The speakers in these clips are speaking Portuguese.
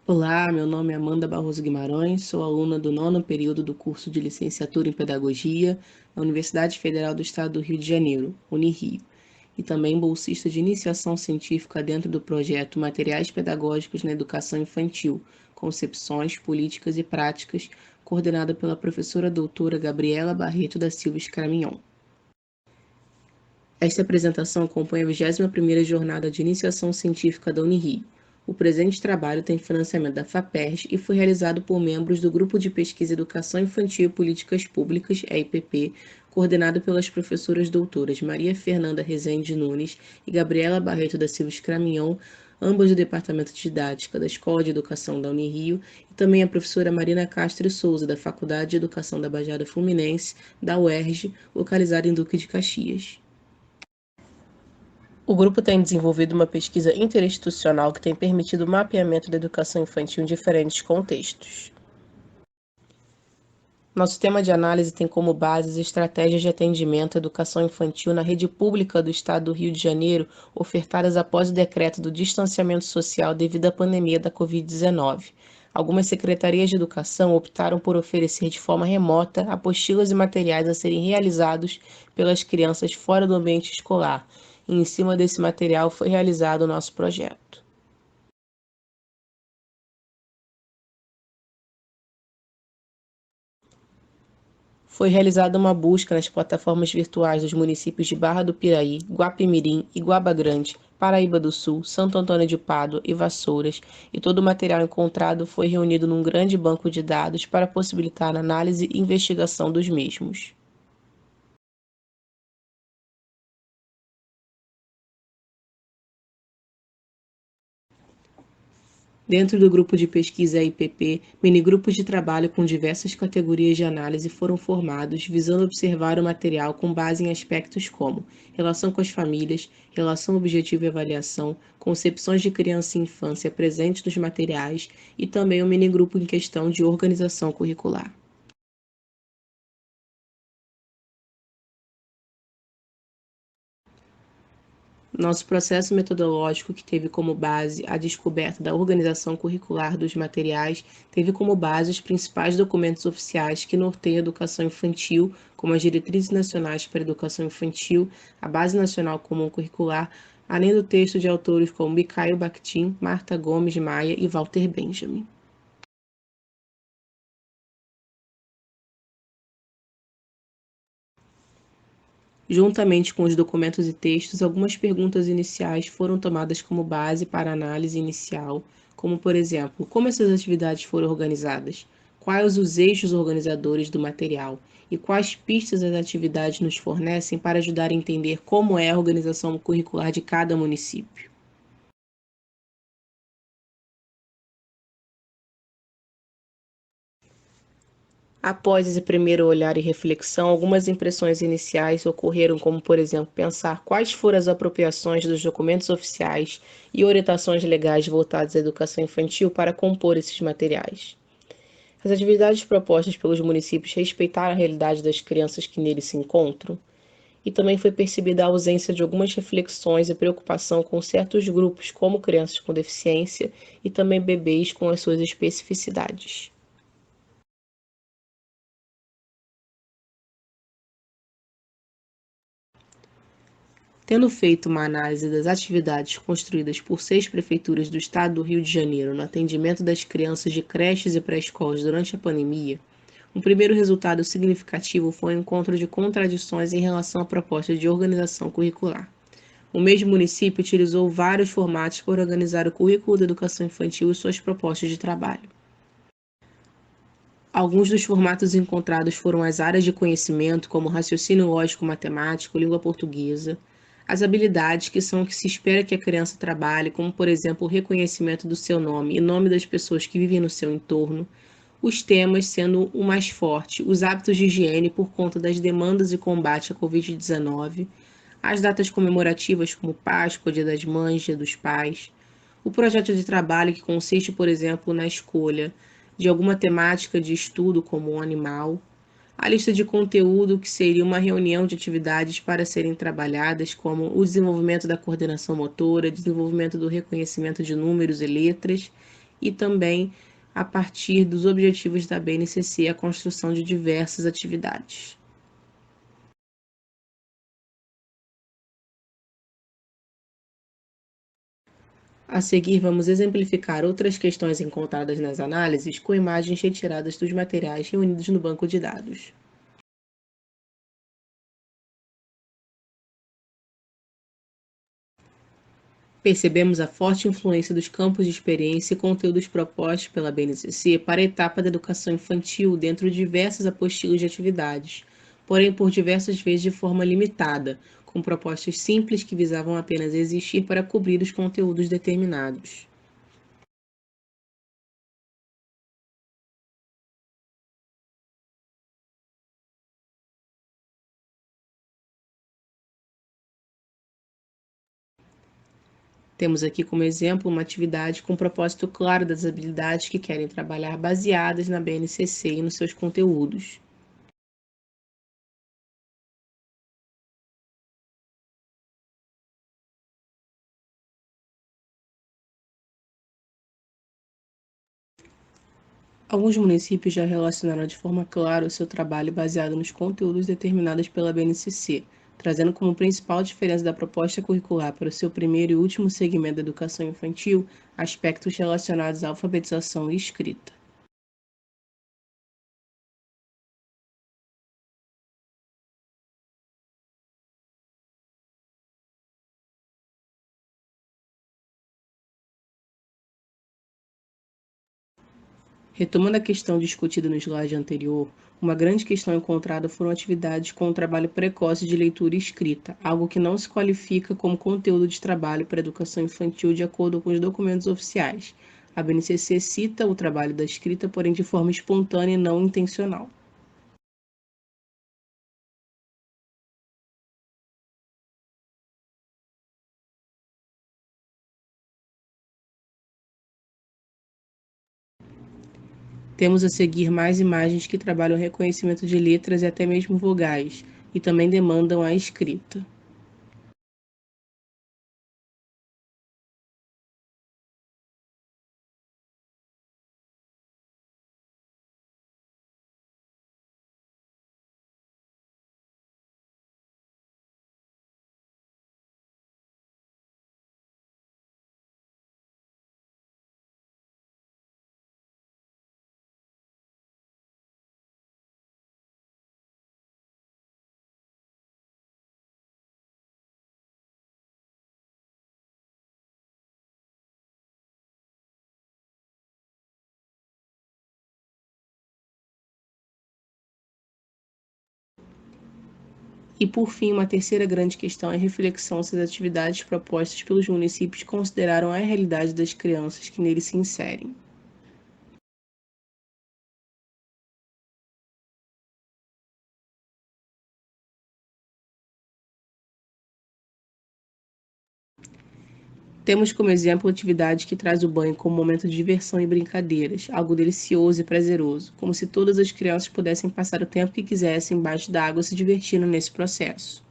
Olá, meu nome é Amanda Barroso Guimarães, sou aluna do 9º período do curso de Licenciatura em Pedagogia na Universidade Federal do Estado do Rio de Janeiro, Unirio, e também bolsista de iniciação científica dentro do projeto Materiais Pedagógicos na Educação Infantil, Concepções, Políticas e Práticas, coordenada pela professora doutora Gabriela Barreto da Silva Scramignon. Esta apresentação acompanha a 21ª Jornada de Iniciação Científica da Unirio. O presente trabalho tem financiamento da FAPERJ e foi realizado por membros do Grupo de Pesquisa Educação Infantil e Políticas Públicas, EIPP, coordenado pelas professoras doutoras Maria Fernanda Rezende Nunes e Gabriela Barreto da Silva Scramignon, ambas do Departamento de Didática da Escola de Educação da Unirio, e também a professora Marina Castro Souza, da Faculdade de Educação da Baixada Fluminense, da UERJ, localizada em Duque de Caxias. O grupo tem desenvolvido uma pesquisa interinstitucional que tem permitido o mapeamento da educação infantil em diferentes contextos. Nosso tema de análise tem como base as estratégias de atendimento à educação infantil na rede pública do Estado do Rio de Janeiro, ofertadas após o decreto do distanciamento social devido à pandemia da Covid-19. Algumas secretarias de educação optaram por oferecer de forma remota apostilas e materiais a serem realizados pelas crianças fora do ambiente escolar, e em cima desse material foi realizado o nosso projeto. Foi realizada uma busca nas plataformas virtuais dos municípios de Barra do Piraí, Guapimirim, Iguaba Grande, Paraíba do Sul, Santo Antônio de Pádua e Vassouras, e todo o material encontrado foi reunido num grande banco de dados para possibilitar a análise e investigação dos mesmos. Dentro do grupo de pesquisa IPP, minigrupos de trabalho com diversas categorias de análise foram formados, visando observar o material com base em aspectos como relação com as famílias, relação objetivo e avaliação, concepções de criança e infância presentes nos materiais e também o minigrupo em questão de organização curricular. Nosso processo metodológico, que teve como base a descoberta da organização curricular dos materiais, teve como base os principais documentos oficiais que norteiam a educação infantil, como as Diretrizes Nacionais para a Educação Infantil, a Base Nacional Comum Curricular, além do texto de autores como Mikhail Bakhtin, Marta Gomes Maia e Walter Benjamin. Juntamente com os documentos e textos, algumas perguntas iniciais foram tomadas como base para a análise inicial, como, por exemplo, como essas atividades foram organizadas, quais os eixos organizadores do material e quais pistas as atividades nos fornecem para ajudar a entender como é a organização curricular de cada município. Após esse primeiro olhar e reflexão, algumas impressões iniciais ocorreram, como, por exemplo, pensar quais foram as apropriações dos documentos oficiais e orientações legais voltadas à educação infantil para compor esses materiais. As atividades propostas pelos municípios respeitaram a realidade das crianças que neles se encontram, e também foi percebida a ausência de algumas reflexões e preocupação com certos grupos, como crianças com deficiência e também bebês com as suas especificidades. Tendo feito uma análise das atividades construídas por 6 prefeituras do estado do Rio de Janeiro no atendimento das crianças de creches e pré-escolas durante a pandemia, um primeiro resultado significativo foi o encontro de contradições em relação à proposta de organização curricular. O mesmo município utilizou vários formatos para organizar o currículo da educação infantil e suas propostas de trabalho. Alguns dos formatos encontrados foram as áreas de conhecimento, como raciocínio lógico-matemático, língua portuguesa, as habilidades, que são o que se espera que a criança trabalhe, como, por exemplo, o reconhecimento do seu nome e nome das pessoas que vivem no seu entorno, os temas sendo o mais forte, os hábitos de higiene por conta das demandas e combate à Covid-19, as datas comemorativas como Páscoa, Dia das Mães, Dia dos Pais, o projeto de trabalho, que consiste, por exemplo, na escolha de alguma temática de estudo como um animal, a lista de conteúdo, que seria uma reunião de atividades para serem trabalhadas, como o desenvolvimento da coordenação motora, desenvolvimento do reconhecimento de números e letras, e também, a partir dos objetivos da BNCC, a construção de diversas atividades. A seguir, vamos exemplificar outras questões encontradas nas análises com imagens retiradas dos materiais reunidos no banco de dados. Percebemos a forte influência dos campos de experiência e conteúdos propostos pela BNCC para a etapa da educação infantil dentro de diversas apostilas de atividades, porém por diversas vezes de forma limitada, com propostas simples que visavam apenas existir para cobrir os conteúdos determinados. Temos aqui como exemplo uma atividade com propósito claro das habilidades que querem trabalhar baseadas na BNCC e nos seus conteúdos. Alguns municípios já relacionaram de forma clara o seu trabalho baseado nos conteúdos determinados pela BNCC, trazendo como principal diferença da proposta curricular para o seu primeiro e último segmento da educação infantil aspectos relacionados à alfabetização e escrita. Retomando a questão discutida no slide anterior, uma grande questão encontrada foram atividades com o trabalho precoce de leitura e escrita, algo que não se qualifica como conteúdo de trabalho para a educação infantil de acordo com os documentos oficiais. A BNCC cita o trabalho da escrita, porém de forma espontânea e não intencional. Temos a seguir mais imagens que trabalham o reconhecimento de letras e até mesmo vogais, e também demandam a escrita. E, por fim, uma terceira grande questão é a reflexão se as atividades propostas pelos municípios consideraram a realidade das crianças que neles se inserem. Temos como exemplo atividade que traz o banho como momento de diversão e brincadeiras, algo delicioso e prazeroso, como se todas as crianças pudessem passar o tempo que quisessem embaixo da água se divertindo nesse processo.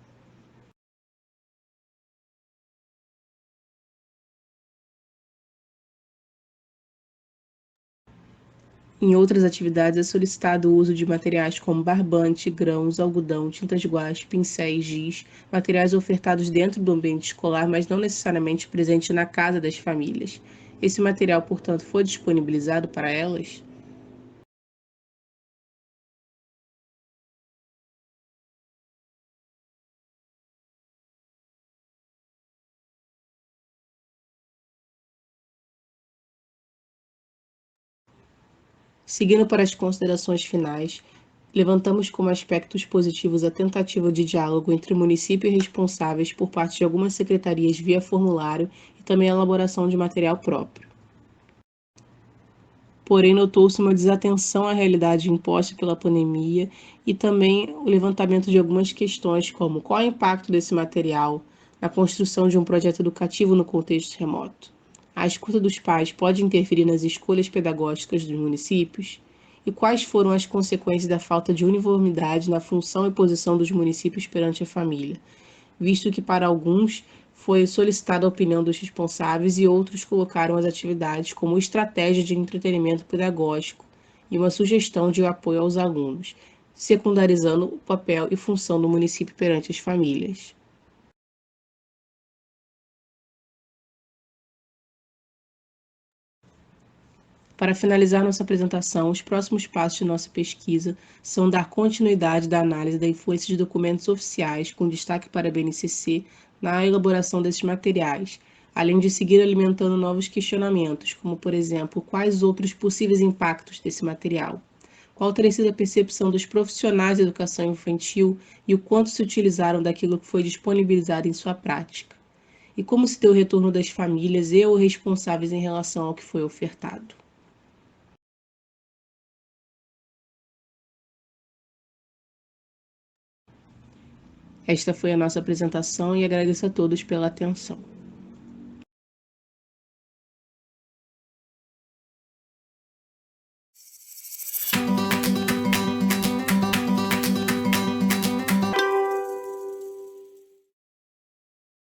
Em outras atividades, é solicitado o uso de materiais como barbante, grãos, algodão, tintas guache, pincéis, giz, materiais ofertados dentro do ambiente escolar, mas não necessariamente presente na casa das famílias. Esse material, portanto, foi disponibilizado para elas? Seguindo para as considerações finais, levantamos como aspectos positivos a tentativa de diálogo entre município e responsáveis por parte de algumas secretarias via formulário e também a elaboração de material próprio. Porém, notou-se uma desatenção à realidade imposta pela pandemia e também o levantamento de algumas questões, como qual é o impacto desse material na construção de um projeto educativo no contexto remoto. A escuta dos pais pode interferir nas escolhas pedagógicas dos municípios? E quais foram as consequências da falta de uniformidade na função e posição dos municípios perante a família, visto que para alguns foi solicitada a opinião dos responsáveis e outros colocaram as atividades como estratégia de entretenimento pedagógico e uma sugestão de apoio aos alunos, secundarizando o papel e função do município perante as famílias. Para finalizar nossa apresentação, os próximos passos de nossa pesquisa são dar continuidade da análise da influência de documentos oficiais, com destaque para a BNCC, na elaboração desses materiais, além de seguir alimentando novos questionamentos, como, por exemplo, quais outros possíveis impactos desse material. Qual teria sido a percepção dos profissionais da educação infantil e o quanto se utilizaram daquilo que foi disponibilizado em sua prática? E como se deu o retorno das famílias e ou responsáveis em relação ao que foi ofertado? Esta foi a nossa apresentação e agradeço a todos pela atenção.